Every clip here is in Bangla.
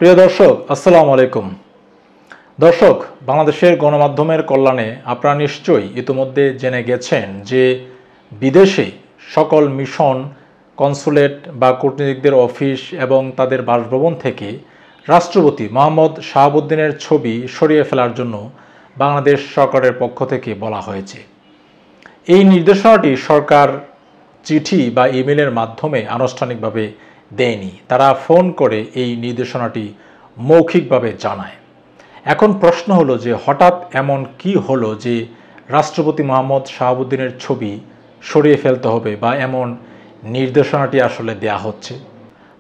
প্রিয় দর্শক, আসসালামু আলাইকুম। দর্শক, বাংলাদেশের গণমাধ্যমের কল্যাণে আপনারা নিশ্চয়ই ইতিমধ্যে জেনে গেছেন যে বিদেশে সকল মিশন, কনসুলেট বা কূটনীতিকদের অফিস এবং তাদের বাসভবন থেকে রাষ্ট্রপতি মোহাম্মদ শাহাবুদ্দিনের ছবি সরিয়ে ফেলার জন্য বাংলাদেশ সরকারের পক্ষ থেকে বলা হয়েছে। এই নির্দেশনাটি সরকার চিঠি বা ইমেলের মাধ্যমে আনুষ্ঠানিকভাবে দেয়নি, তারা ফোন করে এই নির্দেশনাটি মৌখিকভাবে জানায়। এখন প্রশ্ন হলো যে হঠাৎ এমন কি হলো যে রাষ্ট্রপতি মোহাম্মদ শাহাবুদ্দিনের ছবি সরিয়ে ফেলতে হবে বা এমন নির্দেশনাটি আসলে দেয়া হচ্ছে।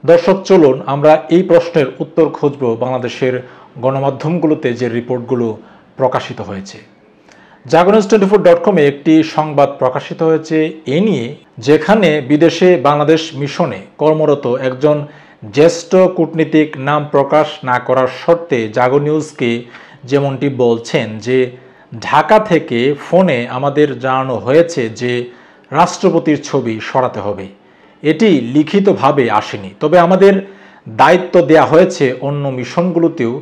দর্শক, চলুন আমরা এই প্রশ্নের উত্তর খুঁজব বাংলাদেশের গণমাধ্যমগুলোতে যে রিপোর্টগুলো প্রকাশিত হয়েছে। jagunnews24.com-এ একটি সংবাদ প্রকাশিত হয়েছে এ নিয়ে, যেখানে বিদেশে বাংলাদেশ মিশনে কর্মরত একজন জ্যেষ্ঠ কূটনীতিক নাম প্রকাশ না করার শর্তে জাগো নিউজকে যেমনটি বলছেন যে ঢাকা থেকে ফোনে আমাদের জানানো হয়েছে যে রাষ্ট্রপতির ছবি সরাতে হবে। এটি লিখিতভাবে আসেনি, তবে আমাদের দায়িত্ব দেয়া হয়েছে অন্য মিশনগুলোতেও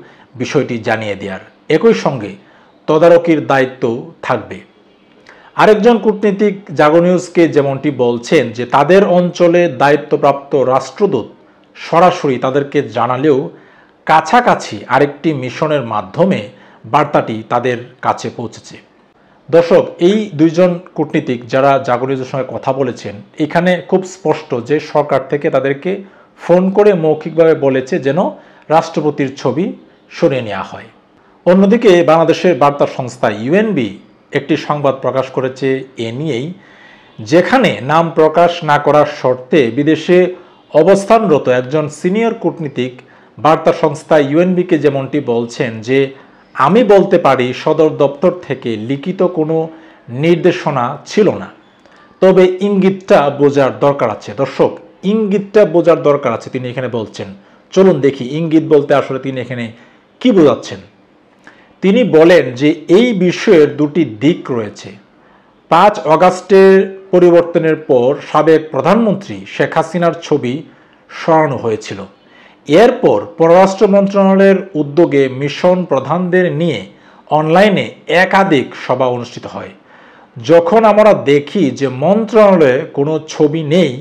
বিষয়টি জানিয়ে দেওয়ার, একই সঙ্গে তদারকির দায়িত্ব থাকবে। আরেকজন কূটনীতিক জাগো নিউজকে যেমনটি বলছেন যে তাদের অঞ্চলে দায়িত্বপ্রাপ্ত রাষ্ট্রদূত সরাসরি তাদেরকে জানালেও কাছাকাছি আরেকটি মিশনের মাধ্যমে বার্তাটি তাদের কাছে পৌঁছেছে। দর্শক, এই দুইজন কূটনীতিক যারা জাগো নিউজের সঙ্গে কথা বলেছেন, এখানে খুব স্পষ্ট যে সরকার থেকে তাদেরকে ফোন করে মৌখিকভাবে বলেছে যেন রাষ্ট্রপতির ছবি সরিয়ে নেওয়া হয়। অন্যদিকে বাংলাদেশের বার্তা সংস্থা ইউএনবি একটি সংবাদ প্রকাশ করেছে এ নিয়েই, যেখানে নাম প্রকাশ না করার শর্তে বিদেশে অবস্থানরত একজন সিনিয়র কূটনীতিক বার্তা সংস্থা ইউএনবিকে যেমনটি বলছেন যে আমি বলতে পারি সদর দপ্তর থেকে লিখিত কোনো নির্দেশনা ছিল না, তবে ইঙ্গিতটা বোঝার দরকার আছে। দর্শক, ইঙ্গিতটা বোঝার দরকার আছে তিনি এখানে বলছেন। চলুন দেখি ইঙ্গিত বলতে আসলে তিনি এখানে কি বোঝাচ্ছেন। তিনি বলেন যে এই বিষয়ের দুটি দিক রয়েছে। 5 অগাস্টের পরিবর্তনের পর সাবেক প্রধানমন্ত্রী শেখ হাসিনার ছবি সরানো হয়েছিল। এরপর পররাষ্ট্র মন্ত্রণালয়ের উদ্যোগে মিশন প্রধানদের নিয়ে অনলাইনে একাধিক সভা অনুষ্ঠিত হয়। যখন আমরা দেখি যে মন্ত্রণালয়ে কোনো ছবি নেই,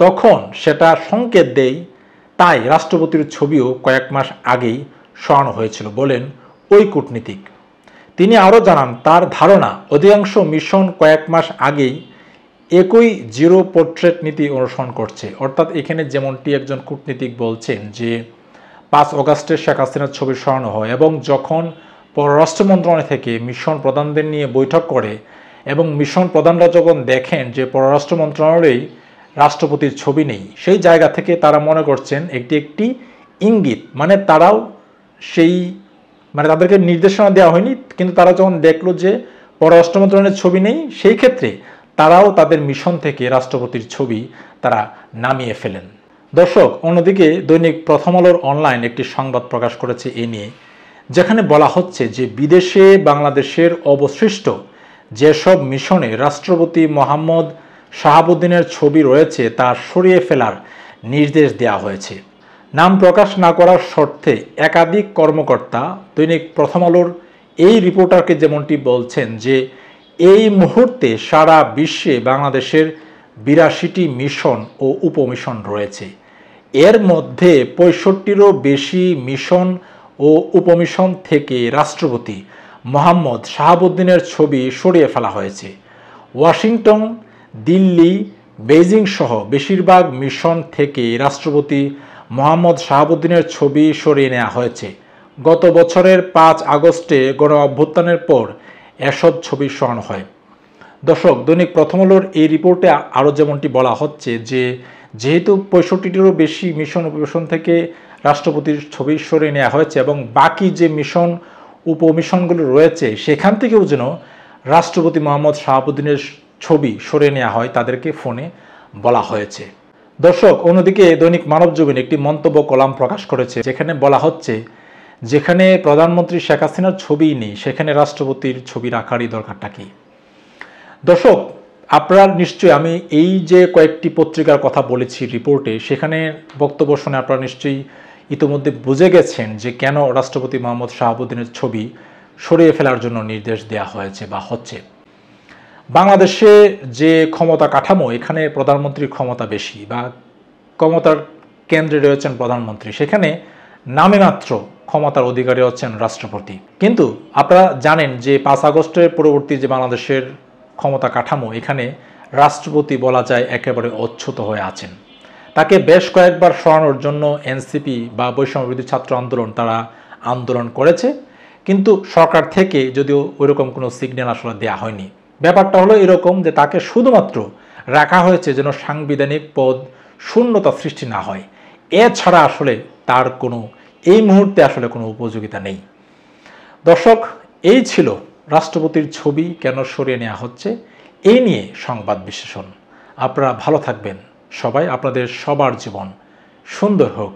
তখন সেটা সংকেত দেয়, তাই রাষ্ট্রপতির ছবিও কয়েক মাস আগেই সরানো হয়েছিল বলেন ওই কূটনীতিক। তিনি আরও জানান তার ধারণা অধিকাংশ মিশন কয়েক মাস আগেই একই জিরো পোর্ট্রেট নীতি অনুসরণ করছে। অর্থাৎ এখানে যেমনটি একজন কূটনীতিক বলছেন যে 5 অগাস্টে শেখ হাসিনার ছবি সরানো হয় এবং যখন পররাষ্ট্র মন্ত্রণালয় থেকে মিশন প্রধানদের নিয়ে বৈঠক করে এবং মিশন প্রধানরা যখন দেখেন যে পররাষ্ট্র মন্ত্রণালয়েই রাষ্ট্রপতির ছবি নেই, সেই জায়গা থেকে তারা মনে করছেন একটি ইঙ্গিত, মানে তারাও তাদেরকে নির্দেশনা দেওয়া হয়নি, কিন্তু তারা যখন দেখলো যে পররাষ্ট্র মন্ত্রণালয়ের ছবি নেই, সেই ক্ষেত্রে তারাও তাদের মিশন থেকে রাষ্ট্রপতির ছবি তারা নামিয়ে ফেলেন। দর্শক, অন্যদিকে দৈনিক প্রথম আলোর অনলাইন একটি সংবাদ প্রকাশ করেছে এ নিয়ে, যেখানে বলা হচ্ছে যে বিদেশে বাংলাদেশের অবশিষ্ট যেসব মিশনে রাষ্ট্রপতি মোহাম্মদ শাহাবুদ্দিনের ছবি রয়েছে তা সরিয়ে ফেলার নির্দেশ দেওয়া হয়েছে। নাম প্রকাশ না করার শর্তে একাধিক কর্মকর্তা দৈনিক প্রথম আলোর এই রিপোর্টারকে যেমনটি বলছেন যে এই মুহূর্তে সারা বিশ্বে বাংলাদেশের 82টি মিশন ও উপমিশন রয়েছে। এর মধ্যে 65টিরও বেশি মিশন ও উপমিশন থেকে রাষ্ট্রপতি মোহাম্মদ শাহাবুদ্দিনের ছবি সরিয়ে ফেলা হয়েছে। ওয়াশিংটন, দিল্লি, বেইজিং সহ বেশিরভাগ মিশন থেকে রাষ্ট্রপতি মোহাম্মদ শাহাবুদ্দিনের ছবি সরিয়ে নেওয়া হয়েছে। গত বছরের 5 আগস্টে গণ অভ্যুত্থানের পর এসব ছবি সরানো হয়। দর্শক, দৈনিক প্রথম আলোর এই রিপোর্টে আরও যেমনটি বলা হচ্ছে যে যেহেতু 65টিরও বেশি মিশন উপমিশন থেকে রাষ্ট্রপতির ছবি সরিয়ে নেওয়া হয়েছে এবং বাকি যে মিশন উপমিশনগুলো রয়েছে সেখান থেকেও যেন রাষ্ট্রপতি মোহাম্মদ শাহাবুদ্দিনের ছবি সরিয়ে নেওয়া হয়, তাদেরকে ফোনে বলা হয়েছে। দর্শক, অন্যদিকে দৈনিক মানবজমিন একটি মন্তব্য কলাম প্রকাশ করেছে, যেখানে বলা হচ্ছে যেখানে প্রধানমন্ত্রী শেখ হাসিনার ছবিই নেই সেখানে রাষ্ট্রপতির ছবি রাখারই দরকারটা কি। দর্শক, আপনারা নিশ্চয়ই, আমি এই যে কয়েকটি পত্রিকার কথা বলেছি রিপোর্টে, সেখানে বক্তব্য শুনে আপনারা নিশ্চয়ই ইতিমধ্যে বুঝে গেছেন যে কেন রাষ্ট্রপতি মোহাম্মদ শাহাবুদ্দিনের ছবি সরিয়ে ফেলার জন্য নির্দেশ দেওয়া হয়েছে বা হচ্ছে। বাংলাদেশে যে ক্ষমতা কাঠামো, এখানে প্রধানমন্ত্রীর ক্ষমতা বেশি বা ক্ষমতার কেন্দ্রে রয়েছেন প্রধানমন্ত্রী, সেখানে নামে মাত্র ক্ষমতার অধিকারী হচ্ছেন রাষ্ট্রপতি। কিন্তু আপনারা জানেন যে 5 আগস্টের পরবর্তী যে বাংলাদেশের ক্ষমতা কাঠামো, এখানে রাষ্ট্রপতি বলা যায় একেবারে অচ্যুত হয়ে আছেন। তাকে বেশ কয়েকবার সরানোর জন্য এনসিপি বা বৈষম্যবিরোধী ছাত্র আন্দোলন তারা আন্দোলন করেছে, কিন্তু সরকার থেকে যদিও ওইরকম কোনো সিগন্যাল আসলে দেওয়া হয়নি। ব্যাপারটা হলো এরকম যে তাকে শুধুমাত্র রাখা হয়েছে যেন সাংবিধানিক পদ শূন্যতা সৃষ্টি না হয়, এছাড়া আসলে তার কোনো এই মুহূর্তে আসলে কোনো উপযোগিতা নেই। দর্শক, এই ছিল রাষ্ট্রপতির ছবি কেন সরিয়ে নেওয়া হচ্ছে এই নিয়ে সংবাদ বিশ্লেষণ। আপনারা ভালো থাকবেন সবাই, আপনাদের সবার জীবন সুন্দর হোক।